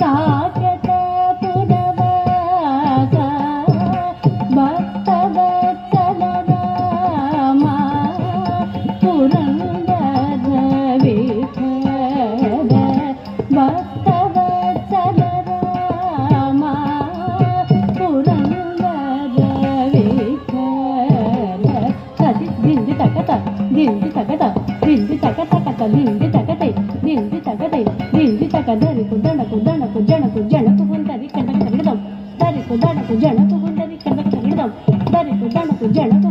సాగత పురవాస భక్తవత్సల రామ పురందర విఠల భక్తవత్సల రామ పురందర విఠల సది దింది తకత దింది తకత దింది తకత కత దింది తకతే దింది తకతే దింది తక దరికి దణకు దణకు జణకు జణకు గుంటది కండకు తగిడదాం దరికి దణకు జణకు గుంటది కండకు తగిడదాం దరికి దణకు జణకు